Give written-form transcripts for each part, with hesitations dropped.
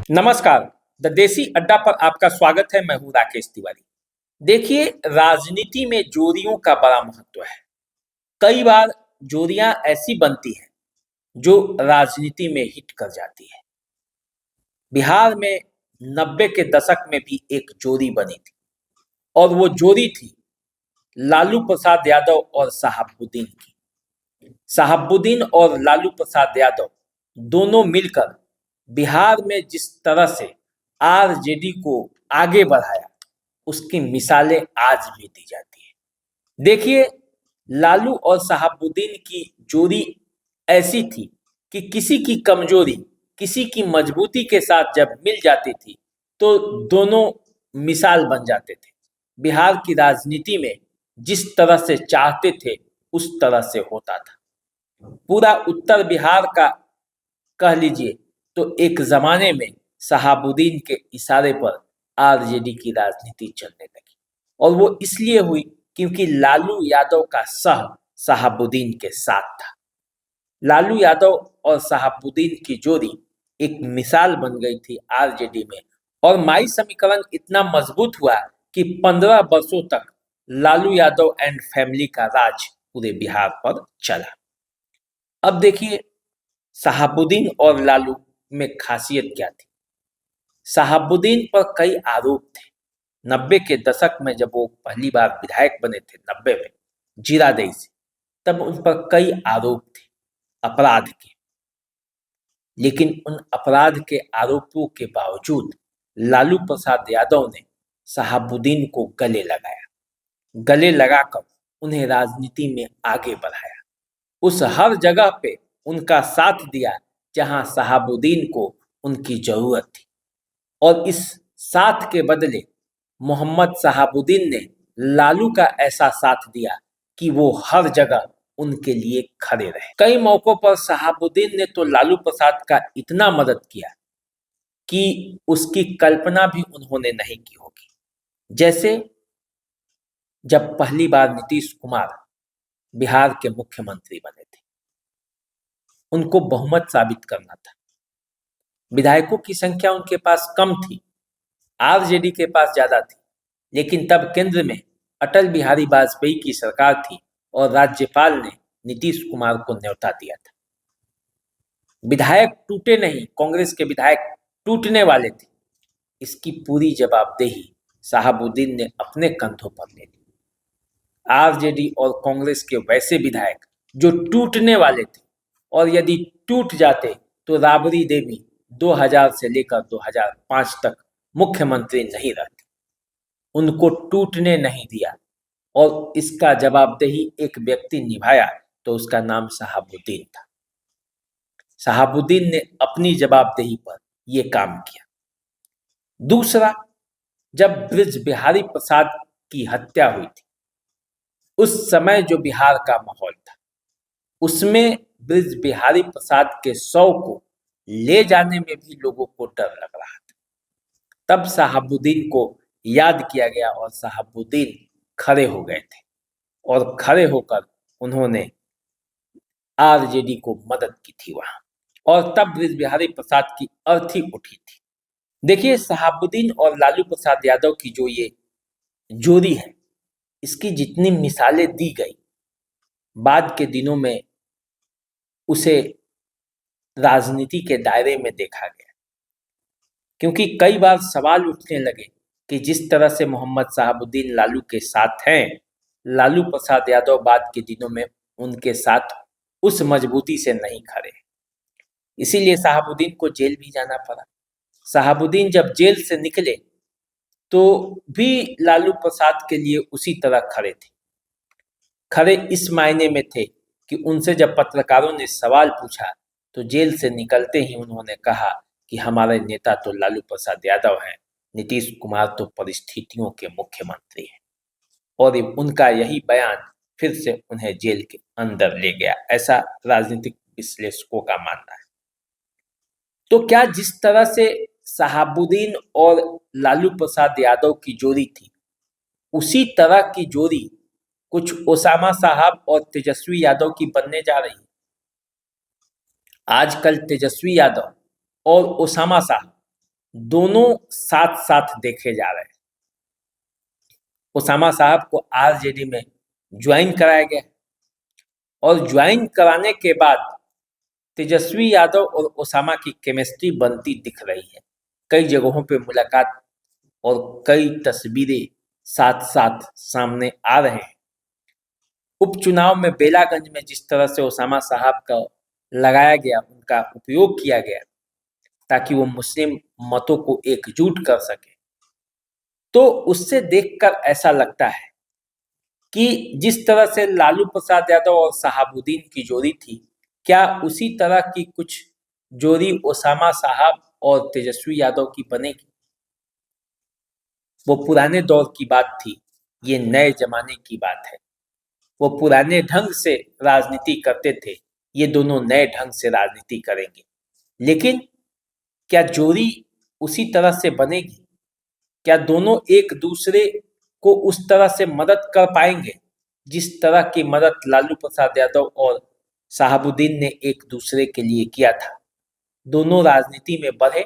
नमस्कार। द देसी अड्डा पर आपका स्वागत है। मैं हूं राकेश तिवारी। देखिए, राजनीति में जोड़ियों का बड़ा महत्व है। कई बार जोड़ियां ऐसी बनती हैं जो राजनीति में हिट कर जाती है। बिहार में 90 के दशक में भी एक जोड़ी बनी थी और वो जोड़ी थी लालू प्रसाद यादव और शहाबुद्दीन की। शहाबुद्दीन और लालू प्रसाद यादव दोनों मिलकर बिहार में जिस तरह से आरजेडी को आगे बढ़ाया, उसकी मिसालें आज भी दी जाती है। देखिए, लालू और शहाबुद्दीन की जोड़ी ऐसी थी कि किसी की कमजोरी किसी की मजबूती के साथ जब मिल जाती थी तो दोनों मिसाल बन जाते थे। बिहार की राजनीति में जिस तरह से चाहते थे उस तरह से होता था। पूरा उत्तर बिहार का कह लीजिए तो एक जमाने में शहाबुद्दीन के इशारे पर आरजेडी की राजनीति चलने लगी और वो इसलिए हुई क्योंकि लालू यादव का सह शहाबुद्दीन के साथ था। लालू यादव और शहाबुद्दीन की जोड़ी एक मिसाल बन गई थी आरजेडी में और माई समीकरण इतना मजबूत हुआ कि 15 वर्षों तक लालू यादव एंड फैमिली का राज पूरे बिहार पर चला। अब देखिए, शहाबुद्दीन और लालू में खासियत क्या थी। शहाबुद्दीन पर कई आरोप थे। 90 के दशक में जब वो पहली बार विधायक बने थे 90 में जीरादेई से, तब उन पर कई आरोप थे अपराध के। लेकिन उन अपराध के आरोपों के बावजूद लालू प्रसाद यादव ने शहाबुद्दीन को गले लगाकर उन्हें राजनीति में आगे बढ़ाया। उस हर जगह पे उनका साथ दिया जहां शहाबुद्दीन को उनकी जरूरत थी और इस साथ के बदले मोहम्मद शहाबुद्दीन ने लालू का ऐसा साथ दिया कि वो हर जगह उनके लिए खड़े रहे। कई मौकों पर शहाबुद्दीन ने तो लालू प्रसाद का इतना मदद किया कि उसकी कल्पना भी उन्होंने नहीं की होगी। जैसे जब पहली बार नीतीश कुमार बिहार के मुख्यमंत्री बने थे, उनको बहुमत साबित करना था। विधायकों की संख्या उनके पास कम थी, आरजेडी के पास ज्यादा थी, लेकिन तब केंद्र में अटल बिहारी वाजपेयी की सरकार थी और राज्यपाल ने नीतीश कुमार को न्योता दिया था। विधायक टूटे नहीं, कांग्रेस के विधायक टूटने वाले थे। इसकी पूरी जवाबदेही शहाबुद्दीन ने अपने कंधों पर ले ली। आरजेडी और कांग्रेस के वैसे विधायक जो टूटने वाले थे और यदि टूट जाते तो राबड़ी देवी 2000 से लेकर 2005 तक मुख्यमंत्री नहीं रहती। उनको टूटने नहीं दिया और इसका जवाबदेही एक व्यक्ति निभाया तो उसका नाम शहाबुद्दीन था। शहाबुद्दीन ने अपनी जवाबदेही पर यह काम किया। दूसरा, जब ब्रिज बिहारी प्रसाद की हत्या हुई थी, उस समय जो बिहार का माहौल था उसमें ब्रिज बिहारी प्रसाद के शव को ले जाने में भी लोगों को डर लग रहा था। तब शहाबुद्दीन को याद किया गया और शहाबुद्दीन खड़े हो गए थे और खड़े होकर उन्होंने आरजेडी को मदद की थी वहां, और तब ब्रिज बिहारी प्रसाद की अर्थी उठी थी। देखिए, शहाबुद्दीन और लालू प्रसाद यादव की जो ये जोड़ी है, इसकी जितनी मिसालें दी गई, बाद के दिनों में उसे राजनीति के दायरे में देखा गया, क्योंकि कई बार सवाल उठने लगे कि जिस तरह से मोहम्मद शहाबुद्दीन लालू के साथ हैं, लालू प्रसाद यादव बाद के दिनों में उनके साथ उस मजबूती से नहीं खड़े। इसीलिए शहाबुद्दीन को जेल भी जाना पड़ा। शहाबुद्दीन जब जेल से निकले तो भी लालू प्रसाद के लिए उसी तरह खड़े थे। खड़े इस मायने में थे कि उनसे जब पत्रकारों ने सवाल पूछा तो जेल से निकलते ही उन्होंने कहा कि हमारे नेता तो लालू प्रसाद यादव हैं, नीतीश कुमार तो परिस्थितियों के मुख्यमंत्री हैं। और उनका यही बयान फिर से उन्हें जेल के अंदर ले गया, ऐसा राजनीतिक विश्लेषकों का मानना है। तो क्या जिस तरह से शहाबुद्दीन और लालू प्रसाद यादव की जोड़ी थी, उसी तरह की जोड़ी कुछ ओसामा साहब और तेजस्वी यादव की बनने जा रही है। आजकल तेजस्वी यादव और ओसामा साहब दोनों साथ साथ देखे जा रहे हैं। ओसामा साहब को आरजेडी में ज्वाइन कराया गया और ज्वाइन कराने के बाद तेजस्वी यादव और ओसामा की केमिस्ट्री बनती दिख रही है। कई जगहों पे मुलाकात और कई तस्वीरें साथ साथ सामने आ रहे हैं। उपचुनाव में बेलागंज में जिस तरह से ओसामा साहब का लगाया गया, उनका उपयोग किया गया ताकि वो मुस्लिम मतों को एकजुट कर सके, तो उससे देखकर ऐसा लगता है कि जिस तरह से लालू प्रसाद यादव और शहाबुद्दीन की जोड़ी थी, क्या उसी तरह की कुछ जोड़ी ओसामा साहब और तेजस्वी यादव की बनेगी। वो पुराने दौर की बात थी, ये नए जमाने की बात है। वो पुराने ढंग से राजनीति करते थे, ये दोनों नए ढंग से राजनीति करेंगे। लेकिन क्या जोड़ी उसी तरह से बनेगी? क्या दोनों एक दूसरे को उस तरह से मदद कर पाएंगे जिस तरह की मदद लालू प्रसाद यादव और शहाबुद्दीन ने एक दूसरे के लिए किया था? दोनों राजनीति में बढ़े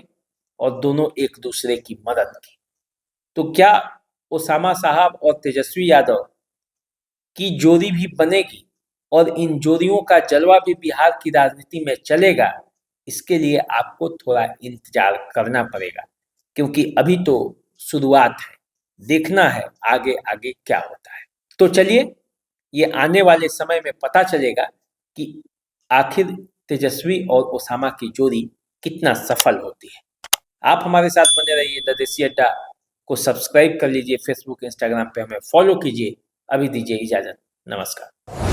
और दोनों एक दूसरे की मदद की। तो क्या ओसामा साहब और तेजस्वी यादव की जोड़ी भी बनेगी और इन जोड़ियों का जलवा भी बिहार की राजनीति में चलेगा? इसके लिए आपको थोड़ा इंतजार करना पड़ेगा, क्योंकि अभी तो शुरुआत है। देखना है आगे आगे क्या होता है। तो चलिए, ये आने वाले समय में पता चलेगा कि आखिर तेजस्वी और ओसामा की जोड़ी कितना सफल होती है। आप हमारे साथ बने रहिए। द देसी अड्डा को सब्सक्राइब कर लीजिए, फेसबुक इंस्टाग्राम पे हमें फॉलो कीजिए। अभी दीजिए इजाजत, नमस्कार।